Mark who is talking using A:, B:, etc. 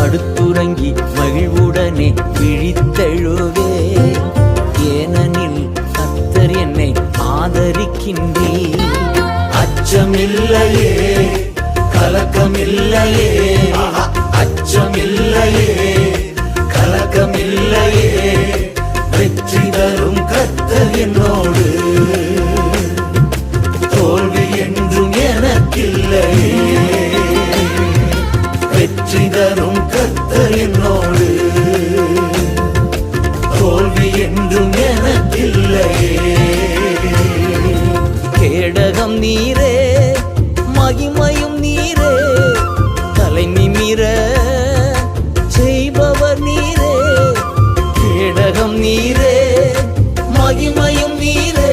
A: படுத்துறங்கி மகிழ்வுடனே விழித்தெழுவே. ஏனெனில் கர்த்தர் என்னை ஆதரிக்கின்றீர்.
B: அச்சமில்லையே, கலக்கமில்லையே, அச்சமில்லையே, கலக்கமில்லையே, வெற்றி தரும் கர்த்தர் என்னோடு. தோல்வி என்றும் எனக்கில்லையே, வெற்றி தரும் கர்த்தர் என்னோடு. தோல்வி என்றும் எனக்கில்லையே.
A: கேடகம் நீரே, மகிமையும் நீரே, தலை நிமிர செய்பவர் நீரே. கேடகம் நீரே, மகிமையும் நீரே,